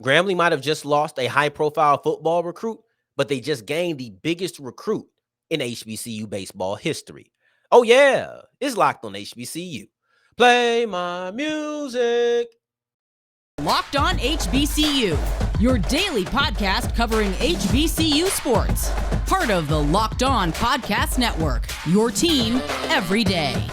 Grambling might have just lost a high-profile football recruit, but they just gained the biggest recruit in HBCU baseball history. Oh, yeah, it's Locked on HBCU. Play my music. Locked on HBCU, your daily podcast covering HBCU sports. Part of the Locked On Podcast Network, your team every day.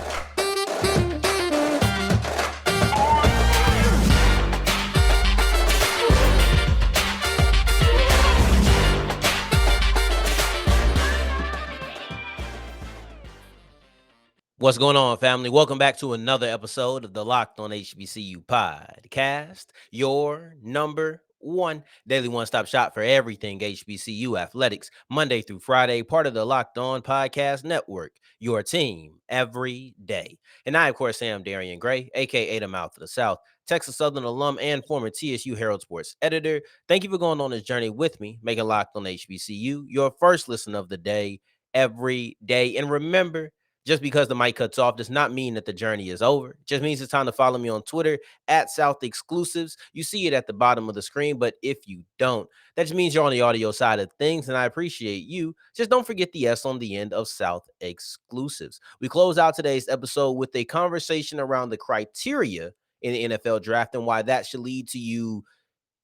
What's going on, family? Welcome back to another episode of the Locked on HBCU podcast, your number one daily one-stop shop for everything HBCU athletics, Monday through Friday, part of the Locked On Podcast Network, your team every day. And I, of course, am Darian Gray, a.k.a. the Mouth of the South, Texas Southern alum and former TSU Herald Sports editor. Thank you for going on this journey with me, making Locked on HBCU your first listen of the day every day. And remember, just because the mic cuts off does not mean that the journey is over. It just means it's time to follow me on Twitter at South Exclusives. You see it at the bottom of the screen, but if you don't, that just means you're on the audio side of things, and I appreciate you. Just don't forget the S on the end of South Exclusives. We close out today's episode with a conversation around the criteria in the NFL draft and why that should lead to you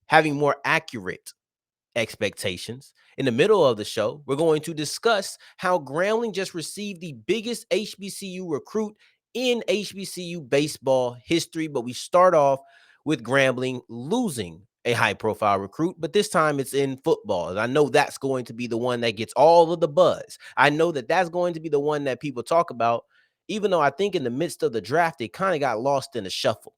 having more accurate expectations. In the middle of the show, we're going to discuss how Grambling just received the biggest HBCU recruit in HBCU baseball history. But we start off with Grambling losing a high-profile recruit, but this time it's in football. And I know that's going to be the one that gets all of the buzz. I know that that's going to be the one that people talk about, even though I think in the midst of the draft, it kind of got lost in the shuffle.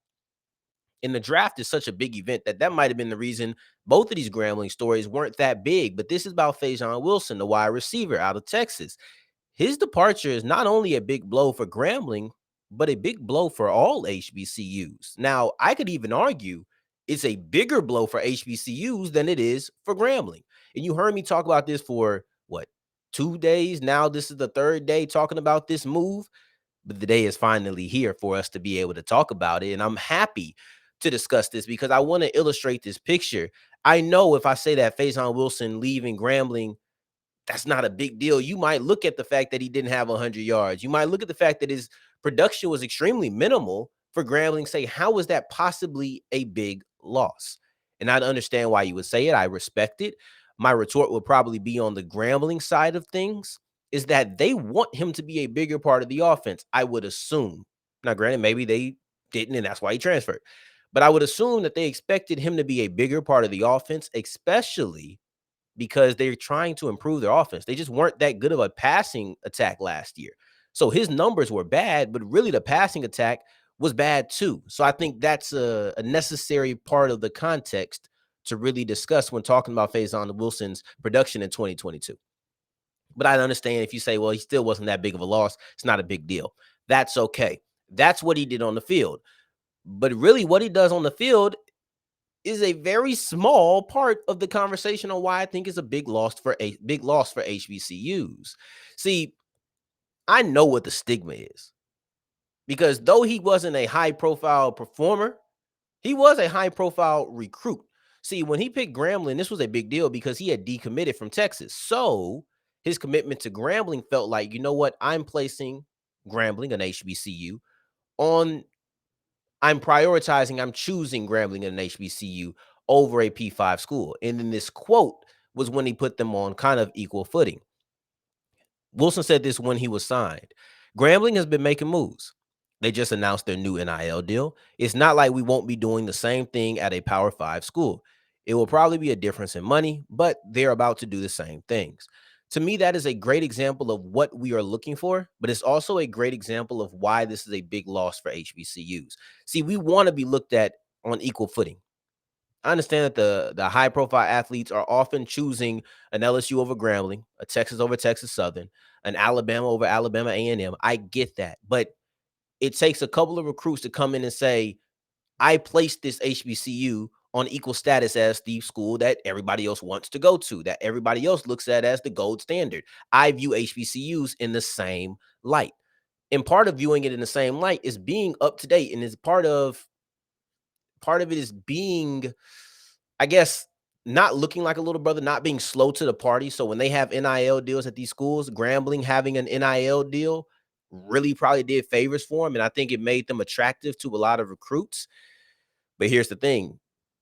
And the draft is such a big event that might have been the reason both of these Grambling stories weren't that big. But this is about Phaizon Wilson, the wide receiver out of Texas. His departure is not only a big blow for Grambling, but a big blow for all HBCUs. Now, I could even argue it's a bigger blow for HBCUs than it is for Grambling. And you heard me talk about this for, 2 days? Now this is the third day talking about this move. But the day is finally here for us to be able to talk about it. And I'm happy to discuss this because I want to illustrate this picture. I know if I say that Phaizon Wilson leaving Grambling, that's not a big deal. You might look at the fact that he didn't have 100 yards. You might look at the fact that his production was extremely minimal for Grambling, say, how is that possibly a big loss? And I understand why you would say it. I respect it. My retort would probably be on the Grambling side of things, is that they want him to be a bigger part of the offense, I would assume. Now, granted, maybe they didn't, and that's why he transferred. But I would assume that they expected him to be a bigger part of the offense, especially because they're trying to improve their offense. They just weren't that good of a passing attack last year. So his numbers were bad, but really the passing attack was bad too. So I think that's a necessary part of the context to really discuss when talking about Phaizon Wilson's production in 2022. But I understand if you say, well, he still wasn't that big of a loss. It's not a big deal. That's okay. That's what he did on the field. But really what he does on the field is a very small part of the conversation on why I think it's a big loss for HBCUs. See, I know what the stigma is because though he wasn't a high-profile performer, he was a high-profile recruit. See, when he picked Grambling, this was a big deal because he had decommitted from Texas. So his commitment to Grambling felt like, you know what, I'm placing Grambling, an HBCU, on I'm choosing Grambling in an HBCU over a P5 school. And then this quote was when he put them on kind of equal footing. Wilson said this when he was signed. Grambling has been making moves. They just announced their new NIL deal. It's not like we won't be doing the same thing at a Power 5 school. It will probably be a difference in money, but they're about to do the same things. To me, that is a great example of what we are looking for, but it's also a great example of why this is a big loss for HBCUs. See, we want to be looked at on equal footing. I understand that the high-profile athletes are often choosing an LSU over Grambling, a Texas over Texas Southern, an Alabama over Alabama A&M. I get that, but it takes a couple of recruits to come in and say, I placed this HBCU on equal status as the school that everybody else wants to go to, that everybody else looks at as the gold standard. I view HBCUs in the same light. And part of viewing it in the same light is being up to date, and is part of it is being I guess, not looking like a little brother, not being slow to the party. So when they have NIL deals at these schools, Grambling having an NIL deal really probably did favors for him. And I think it made them attractive to a lot of recruits. But here's the thing.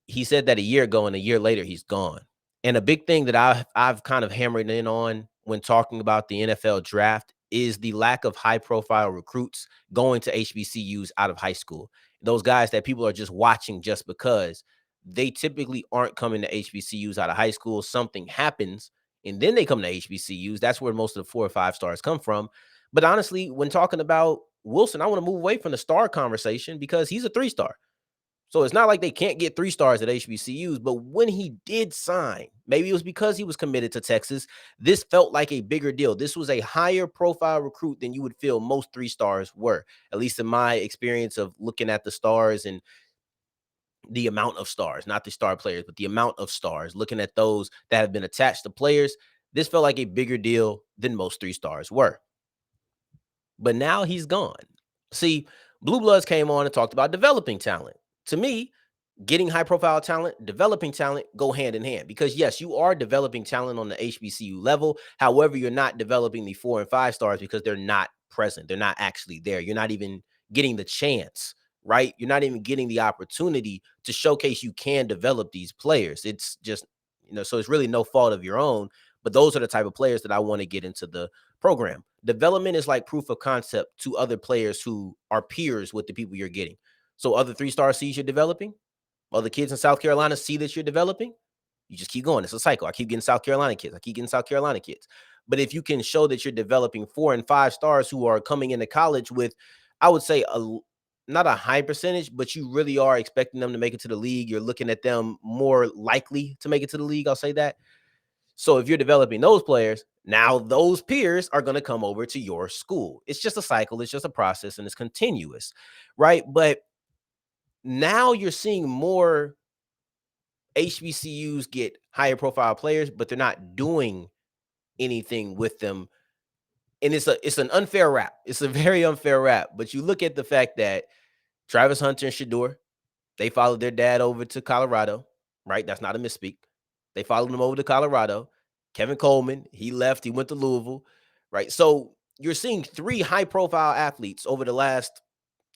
He said that a year ago, and a year later, he's gone. And a big thing that I've kind of hammered in on when talking about the NFL draft is the lack of high-profile recruits going to HBCUs out of high school. Those guys that people are just watching just because they typically aren't coming to HBCUs out of high school. Something happens, and then they come to HBCUs. That's where most of the 4 or 5 stars come from. But honestly, when talking about Wilson, I want to move away from the star conversation because he's a 3-star. So it's not like they can't get 3 stars at HBCUs, but when he did sign, maybe it was because he was committed to Texas, this felt like a bigger deal. This was a higher profile recruit than you would feel most 3 stars were, at least in my experience of looking at the stars and the amount of stars, not the star players, but the amount of stars, looking at those that have been attached to players. This felt like a bigger deal than most 3 stars were. But now he's gone. See, Blue Bloods came on and talked about developing talent. To me, getting high profile talent, developing talent go hand in hand because yes, you are developing talent on the HBCU level. However, you're not developing the 4 and 5 stars because they're not present. They're not actually there. You're not even getting the chance, right? You're not even getting the opportunity to showcase you can develop these players. It's just, so it's really no fault of your own, but those are the type of players that I want to get into the program. Development is like proof of concept to other players who are peers with the people you're getting. So other 3-star sees you're developing, other kids in South Carolina see that you're developing, you just keep going. It's a cycle. I keep getting South Carolina kids. I keep getting South Carolina kids. But if you can show that you're developing 4 and 5 stars who are coming into college with, I would say, not a high percentage, but you really are expecting them to make it to the league. You're looking at them more likely to make it to the league. I'll say that. So if you're developing those players, now those peers are going to come over to your school. It's just a cycle. It's just a process, and it's continuous, right? But now you're seeing more HBCUs get higher profile players, but they're not doing anything with them. And it's an unfair rap. It's a very unfair rap. But you look at the fact that Travis Hunter and Shador, they followed their dad over to Colorado, right? That's not a misspeak. They followed him over to Colorado. Kevin Coleman, he left. He went to Louisville, right? So you're seeing 3 high-profile athletes over the last,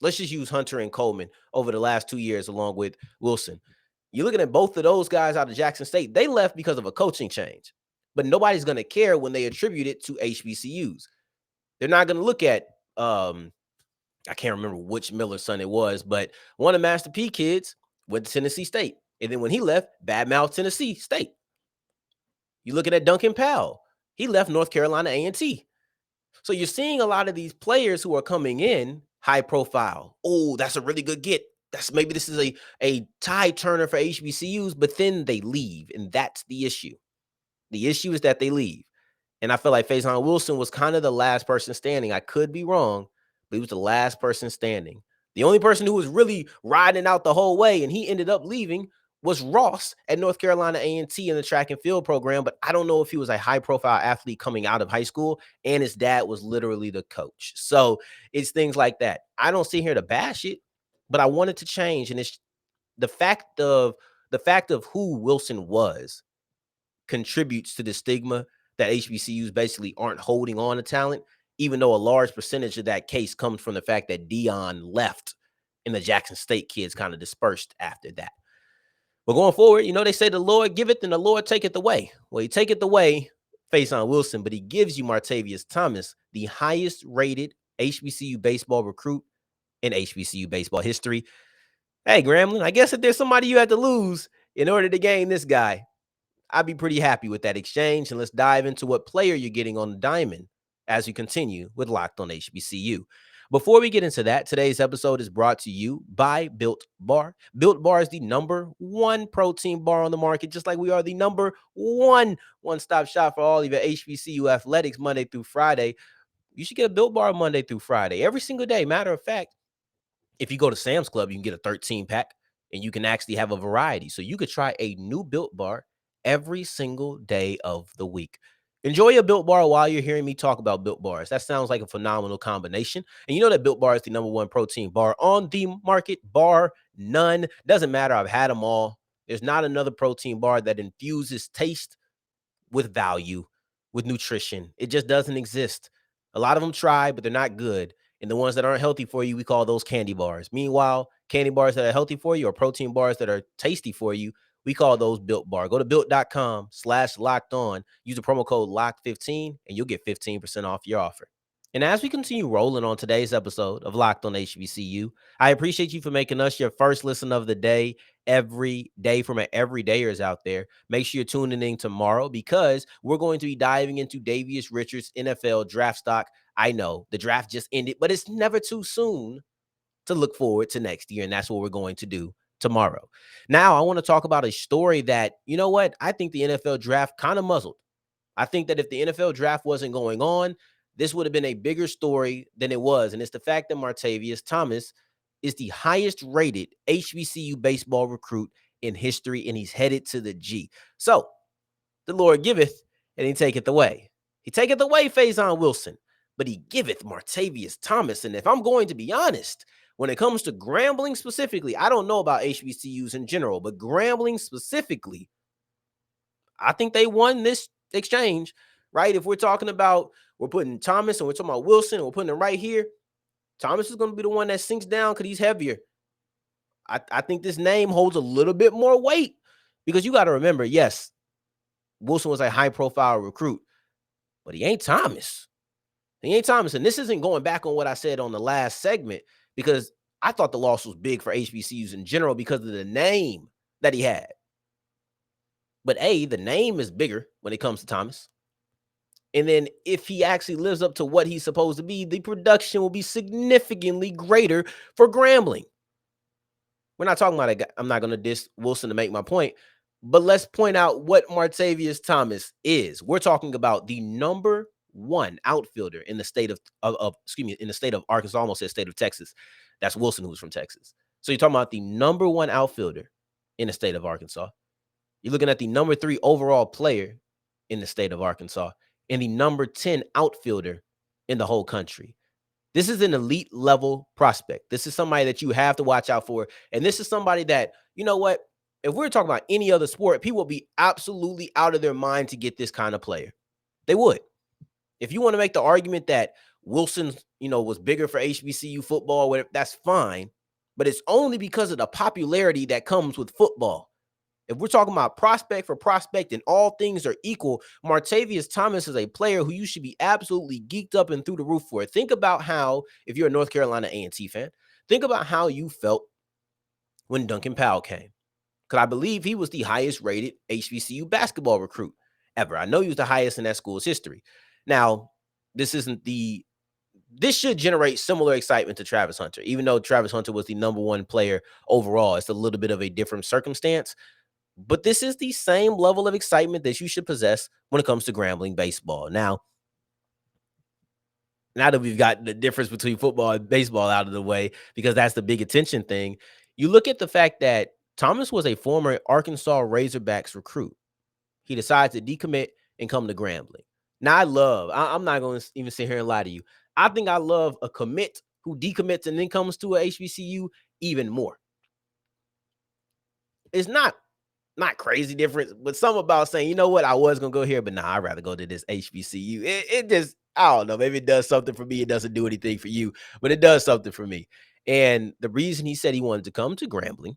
let's just use Hunter and Coleman, over the last 2 years, along with Wilson. You're looking at both of those guys out of Jackson State. They left because of a coaching change, but nobody's going to care when they attribute it to HBCUs. They're not going to look at, I can't remember which Miller's son it was, but one of Master P kids went to Tennessee State. And then when he left, badmouth Tennessee State. You're looking at Duncan Powell. He left North Carolina A&T. So you're seeing a lot of these players who are coming in high profile. Oh, that's a really good get. Maybe this is a tide turner for HBCUs, but then they leave, and that's the issue. The issue is that they leave. And I feel like Phaizon Wilson was kind of the last person standing. I could be wrong, but he was the last person standing. The only person who was really riding out the whole way, and he ended up leaving, was Ross at North Carolina A&T in the track and field program. But I don't know if he was a high-profile athlete coming out of high school, and his dad was literally the coach. So it's things like that. I don't sit here to bash it, but I want it to change. And it's the fact of who Wilson was contributes to the stigma that HBCUs basically aren't holding on to talent, even though a large percentage of that case comes from the fact that Dion left and the Jackson State kids kind of dispersed after that. But going forward, they say the Lord giveth and the Lord taketh away. Well, he taketh away Phaizon Wilson, but he gives you Martavius Thomas, the highest rated HBCU baseball recruit in HBCU baseball history. Hey, Grambling, I guess if there's somebody you had to lose in order to gain this guy, I'd be pretty happy with that exchange. And let's dive into what player you're getting on the diamond as we continue with Locked on HBCU. Before we get into that, today's episode is brought to you by Built Bar. Built Bar is the #1 protein bar on the market, just like we are the #1 one-stop shop for all of your HBCU athletics Monday through Friday. You should get a Built Bar Monday through Friday, every single day. Matter of fact, if you go to Sam's Club, you can get a 13-pack, and you can actually have a variety. So you could try a new Built Bar every single day of the week. Enjoy a Built Bar while you're hearing me talk about Built Bars. That sounds like a phenomenal combination. And you know that Built Bar is the #1 protein bar on the market, bar none. Doesn't matter. I've had them all. There's not another protein bar that infuses taste with value, with nutrition. It just doesn't exist. A lot of them try, but they're not good. And the ones that aren't healthy for you, we call those candy bars. Meanwhile, candy bars that are healthy for you or protein bars that are tasty for you, we call those Built Bar. Go to built.com/locked on. Use the promo code LOCK15 and you'll get 15% off your offer. And as we continue rolling on today's episode of Locked on HBCU, I appreciate you for making us your first listen of the day every day from my everydayers out there. Make sure you're tuning in tomorrow because we're going to be diving into Davius Richards' NFL draft stock. I know the draft just ended, but it's never too soon to look forward to next year, and that's what we're going to do tomorrow. Now, I want to talk about a story that, you know what, I think the NFL draft kind of muzzled. I think that if the NFL draft wasn't going on, this would have been a bigger story than it was. And it's the fact that Martavius Thomas is the highest rated HBCU baseball recruit in history, and he's headed to the G. So the Lord giveth, and he taketh away. He taketh away Phaizon Wilson, but he giveth Martavius Thomas. And if I'm going to be honest, when it comes to Grambling specifically, I don't know about HBCUs in general, but Grambling specifically, I think they won this exchange, right? If we're talking about, we're putting Thomas and we're talking about Wilson, and we're putting him right here, Thomas is going to be the one that sinks down because he's heavier. I think this name holds a little bit more weight because you got to remember, yes, Wilson was a high-profile recruit, but he ain't Thomas. He ain't Thomas. And this isn't going back on what I said on the last segment because I thought the loss was big for HBCUs in general because of the name that he had. But A, the name is bigger when it comes to Thomas. And then if he actually lives up to what he's supposed to be, the production will be significantly greater for Grambling. We're not talking about I'm not going to diss Wilson to make my point, but let's point out what Martavius Thomas is. We're talking about the number one outfielder in the state of in the state of Arkansas. I almost said state of Texas. That's Wilson, who's from Texas. So you're talking about the number one outfielder in the state of Arkansas. You're looking at the number 3 overall player in the state of Arkansas and the number 10 outfielder in the whole country. This is an elite level prospect. This is somebody that you have to watch out for. And this is somebody that, you know what, if we're talking about any other sport, people would be absolutely out of their mind to get this kind of player. They would. If you want to make the argument that Wilson, was bigger for HBCU football, that's fine. But it's only because of the popularity that comes with football. If we're talking about prospect for prospect and all things are equal, Martavius Thomas is a player who you should be absolutely geeked up and through the roof for. Think about how, if you're a North Carolina A&T fan, think about how you felt when Duncan Powell came. Because I believe he was the highest rated HBCU basketball recruit ever. I know he was the highest in that school's history. Now, this should generate similar excitement to Travis Hunter, even though Travis Hunter was the number 1 player overall. It's a little bit of a different circumstance. But this is the same level of excitement that you should possess when it comes to Grambling baseball. Now that we've got the difference between football and baseball out of the way, because that's the big attention thing, you look at the fact that Thomas was a former Arkansas Razorbacks recruit. He decides to decommit and come to Grambling. Now, I'm not going to even sit here and lie to you. I think I love a commit who decommits and then comes to a HBCU even more. It's not crazy difference, but something about saying, you know what, I was going to go here, but nah, I'd rather go to this HBCU. It just, I don't know, maybe it does something for me. It doesn't do anything for you, but it does something for me. And the reason he said he wanted to come to Grambling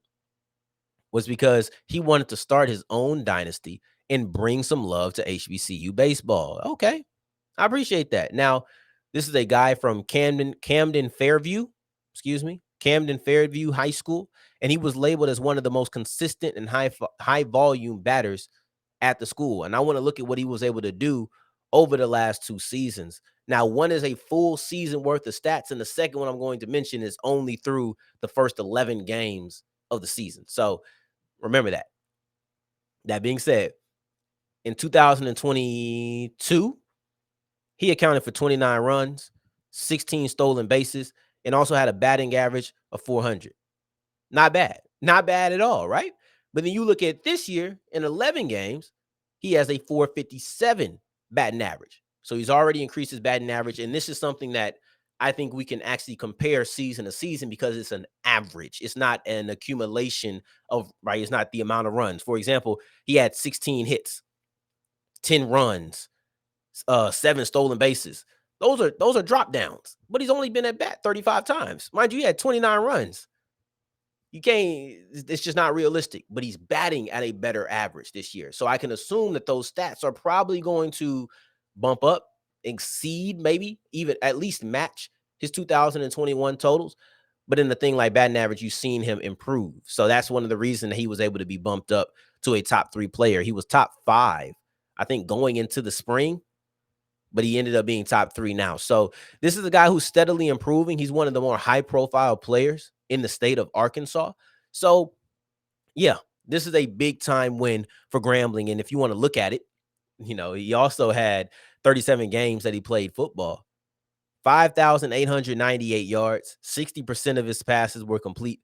was because he wanted to start his own dynasty and bring some love to HBCU baseball. Okay, I appreciate that. Now, this is a guy from Camden Fairview High School, and he was labeled as one of the most consistent and high volume batters at the school. And I want to look at what he was able to do over the last 2 seasons. Now, one is a full season worth of stats, and the second one I'm going to mention is only through the first 11 games of the season. So remember that. That being said, in 2022, he accounted for 29 runs, 16 stolen bases, and also had a batting average of 400. Not bad. Not bad at all, right? But then you look at this year, in 11 games, he has a 457 batting average. So he's already increased his batting average, and this is something that I think we can actually compare season to season because it's an average. It's not an accumulation of, right? It's not the amount of runs. For example, he had 16 hits, 10 runs, 7 stolen bases. Those are drop downs, but he's only been at bat 35 times. Mind you, he had 29 runs. You can't, it's just not realistic, but he's batting at a better average this year. So I can assume that those stats are probably going to bump up, exceed, maybe even at least match his 2021 totals. But in the thing like batting average, you've seen him improve. So that's one of the reasons that he was able to be bumped up to a top 3 player. He was top 5, I think, going into the spring, but he ended up being top 3 now. So this is a guy who's steadily improving. He's one of the more high-profile players in the state of Arkansas. So, yeah, this is a big-time win for Grambling. And if you want to look at it, you know, he also had 37 games that he played football, 5,898 yards, 60% of his passes were complete,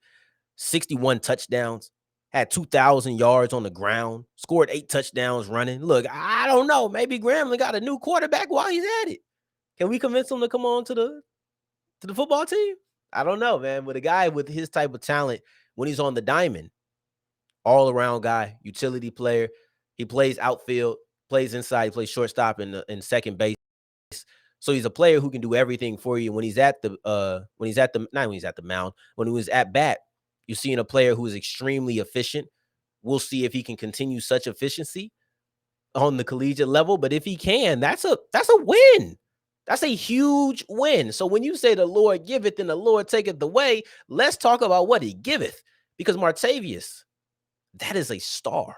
61 touchdowns, had 2,000 yards on the ground, scored 8 touchdowns running. Look, I don't know. Maybe Grambling got a new quarterback while he's at it. Can we convince him to come on to the football team? I don't know, man. But a guy with his type of talent, when he's on the diamond, all-around guy, utility player. He plays outfield, plays inside, he plays shortstop and second base. So he's a player who can do everything for you. When he's at the mound, when he was at bat, you're seeing a player who is extremely efficient. We'll see if he can continue such efficiency on the collegiate level. But if he can, that's a win. That's a huge win. So when you say the Lord giveth and the Lord taketh away, let's talk about what he giveth. Because Martavius, that is a star.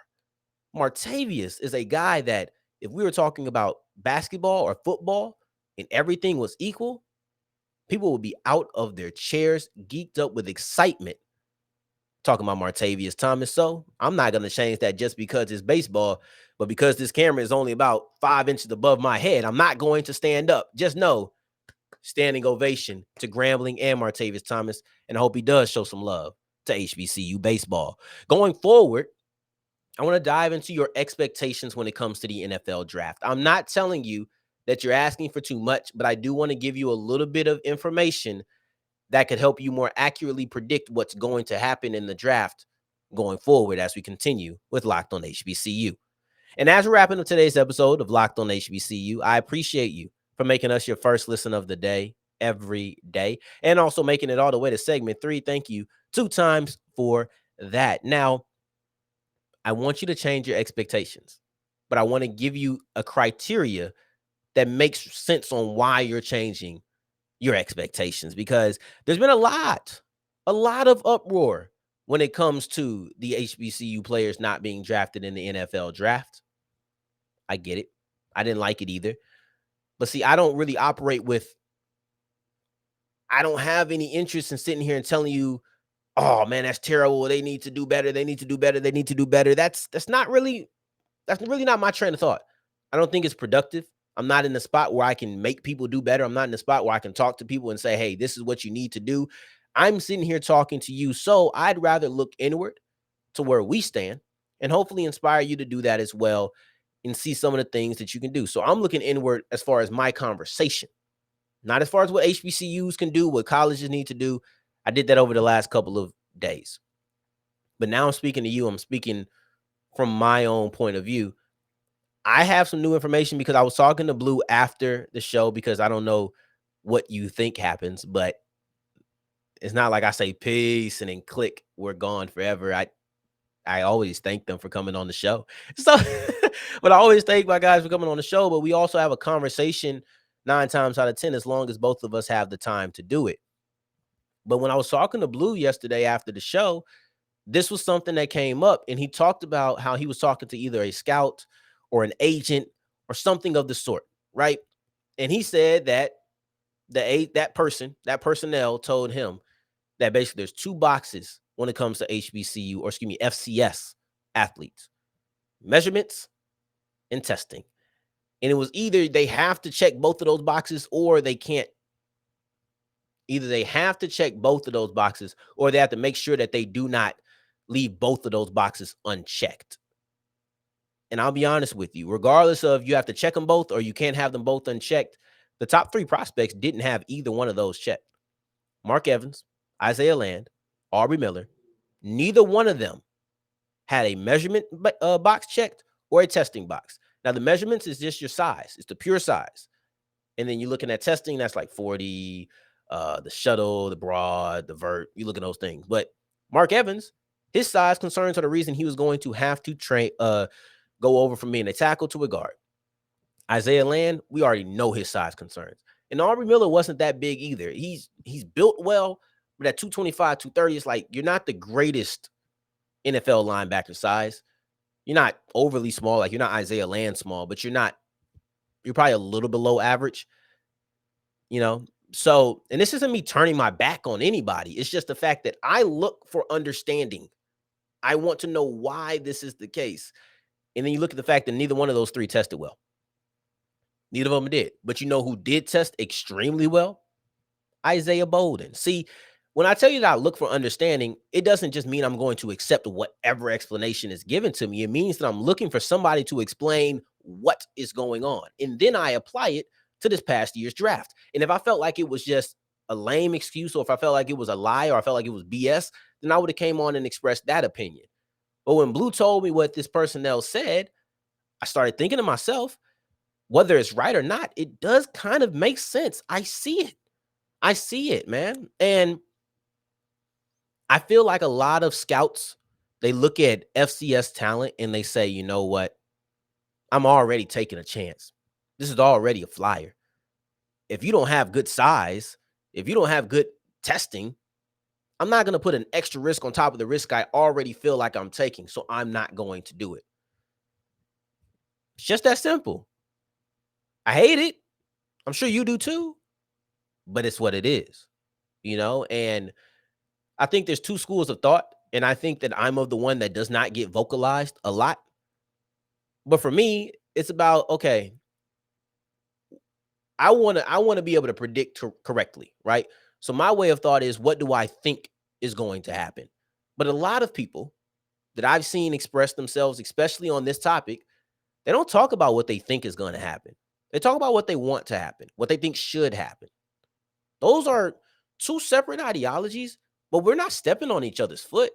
Martavius is a guy that if we were talking about basketball or football and everything was equal, people would be out of their chairs, geeked up with excitement talking about Martavius Thomas. So I'm not going to change that just because it's baseball, but because this camera is only about 5 inches above my head, I'm not going to stand up. Just know, standing ovation to Grambling and Martavius Thomas, and I hope he does show some love to HBCU baseball. Going forward, I want to dive into your expectations when it comes to the NFL draft. I'm not telling you that you're asking for too much, but I do want to give you a little bit of information that could help you more accurately predict what's going to happen in the draft going forward as we continue with Locked on HBCU. And as we're wrapping up today's episode of Locked on HBCU, I appreciate you for making us your first listen of the day every day and also making it all the way to segment 3. Thank you 2 times for that. Now, I want you to change your expectations, but I want to give you a criteria that makes sense on why you're changing your expectations, because there's been a lot of uproar when it comes to the HBCU players not being drafted in the NFL draft. I get it. I didn't like it either. But see, I don't really operate with, I don't have any interest in sitting here and telling you, oh man, that's terrible. They need to do better. They need to do better. They need to do better. That's really not my train of thought. I don't think it's productive. I'm not in the spot where I can make people do better. I'm not in the spot where I can talk to people and say, hey, this is what you need to do. I'm sitting here talking to you. So I'd rather look inward to where we stand and hopefully inspire you to do that as well and see some of the things that you can do. So I'm looking inward as far as my conversation, not as far as what HBCUs can do, what colleges need to do. I did that over the last couple of days. But now I'm speaking to you. I'm speaking from my own point of view. I have some new information because I was talking to Blue after the show, because I don't know what you think happens, but it's not like I say peace and then click, we're gone forever. I always thank them for coming on the show. So, but I always thank my guys for coming on the show, but we also have a conversation 9 times out of 10, as long as both of us have the time to do it. But when I was talking to Blue yesterday after the show, this was something that came up, and he talked about how he was talking to either a scout or an agent or something of the sort, right? And he said that that personnel told him that basically there's 2 boxes when it comes to HBCU, or excuse me, FCS athletes: measurements and testing. And it was either they have to check both of those boxes or they can't. Either they have to check both of those boxes or they have to make sure that they do not leave both of those boxes unchecked. And I'll be honest with you, regardless of you have to check them both or you can't have them both unchecked, The top 3 prospects didn't have either one of those checked. Mark Evans, Isaiah Land, Aubrey Miller, neither one of them had a measurement box checked or a testing box. Now, the measurements is just your size. It's the pure size. And then you're looking at testing, that's like 40, the shuttle, the broad, the vert. You look at those things. But Mark Evans, his size concerns are the reason he was going to have to go over from being a tackle to a guard. Isaiah Land, we already know his size concerns. And Aubrey Miller wasn't that big either. He's built well, but at 225, 230, it's like you're not the greatest NFL linebacker size. You're not overly small, like you're not Isaiah Land small, but you're probably a little below average, you know? So, and this isn't me turning my back on anybody. It's just the fact that I look for understanding. I want to know why this is the case. And then you look at the fact that neither one of those 3 tested well. Neither of them did. But you know who did test extremely well? Isaiah Bolden. See, when I tell you that I look for understanding, it doesn't just mean I'm going to accept whatever explanation is given to me. It means that I'm looking for somebody to explain what is going on. And then I apply it to this past year's draft. And if I felt like it was just a lame excuse, or if I felt like it was a lie, or I felt like it was BS, then I would have came on and expressed that opinion. But when Blue told me what this personnel said, I started thinking to myself, whether it's right or not, it does kind of make sense. I see it, man. And I feel like a lot of scouts, they look at FCS talent and they say, you know what? I'm already taking a chance. This is already a flyer. If you don't have good size, if you don't have good testing, I'm not going to put an extra risk on top of the risk I already feel like I'm taking, so I'm not going to do it. It's just that simple. I hate it. I'm sure you do too, but it's what it is, you know? And I think there's 2 schools of thought, and I think that I'm of the one that does not get vocalized a lot. But for me, it's about, okay, I want to be able to predict correctly, right? So my way of thought is, what do I think is going to happen? But a lot of people that I've seen express themselves, especially on this topic, they don't talk about what they think is going to happen. They talk about what they want to happen, what they think should happen. Those are 2 separate ideologies, but we're not stepping on each other's foot.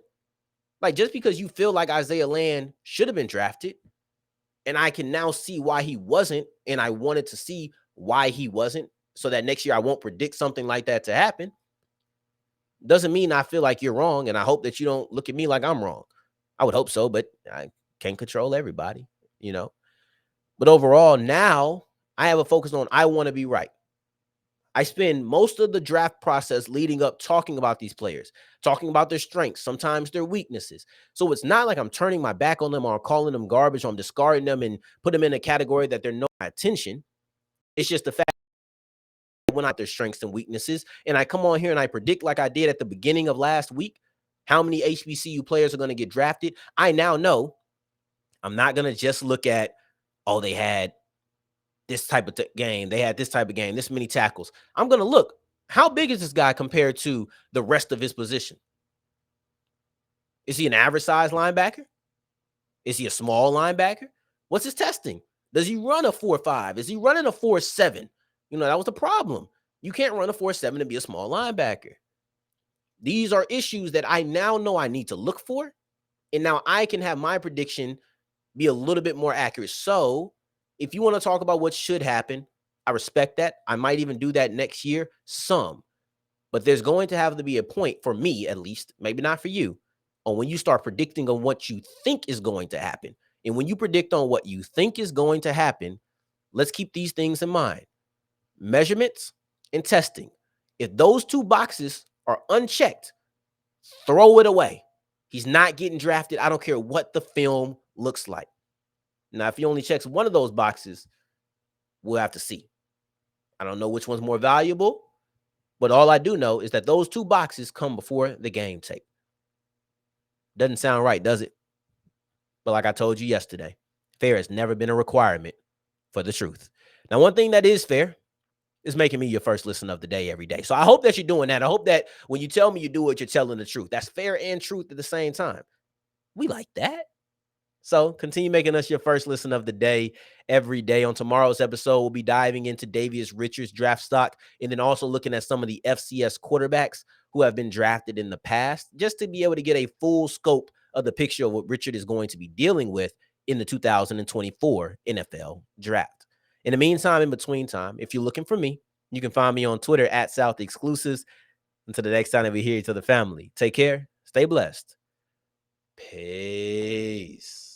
Like, just because you feel like Isaiah Land should have been drafted, and I can now see why he wasn't, and I wanted to see why he wasn't, so that next year I won't predict something like that to happen, doesn't mean I feel like you're wrong, and I hope that you don't look at me like I'm wrong. I would hope so, but I can't control everybody, you know? But overall, now I have a focus on, I want to be right. I spend most of the draft process leading up talking about these players, talking about their strengths, sometimes their weaknesses. So it's not like I'm turning my back on them or calling them garbage, or I'm discarding them and put them in a category that they're not my attention. It's just the fact that when I their strengths and weaknesses, and I come on here and I predict, like I did at the beginning of last week, how many HBCU players are going to get drafted. I now know I'm not going to just look at, oh, they had this type of game. They had this type of game, this many tackles. I'm going to look, how big is this guy compared to the rest of his position? Is he an average size linebacker? Is he a small linebacker? What's his testing? Does he run a 4.5? Is he running a 4.7? You know, that was the problem. You can't run a 4.7 and be a small linebacker. These are issues that I now know I need to look for. And now I can have my prediction be a little bit more accurate. So if you want to talk about what should happen, I respect that. I might even do that next year, some. But there's going to have to be a point, for me at least, maybe not for you, on when you start predicting on what you think is going to happen. And when you predict on what you think is going to happen, let's keep these things in mind. Measurements and testing. If those 2 boxes are unchecked, throw it away. He's not getting drafted. I don't care what the film looks like. Now, if he only checks one of those boxes, we'll have to see. I don't know which one's more valuable, but all I do know is that those 2 boxes come before the game tape. Doesn't sound right, does it? But like I told you yesterday, fair has never been a requirement for the truth. Now, one thing that is fair is making me your first listen of the day every day. So I hope that you're doing that. I hope that when you tell me you do it, you're telling the truth. That's fair and truth at the same time. We like that. So continue making us your first listen of the day every day. On tomorrow's episode, we'll be diving into Davius Richards' draft stock and then also looking at some of the FCS quarterbacks who have been drafted in the past, just to be able to get a full scope of the picture of what Richard is going to be dealing with in the 2024 NFL draft. In the meantime, in between time, if you're looking for me, you can find me on Twitter at South Exclusives. Until the next time that we hear each other, family, take care, stay blessed. Peace.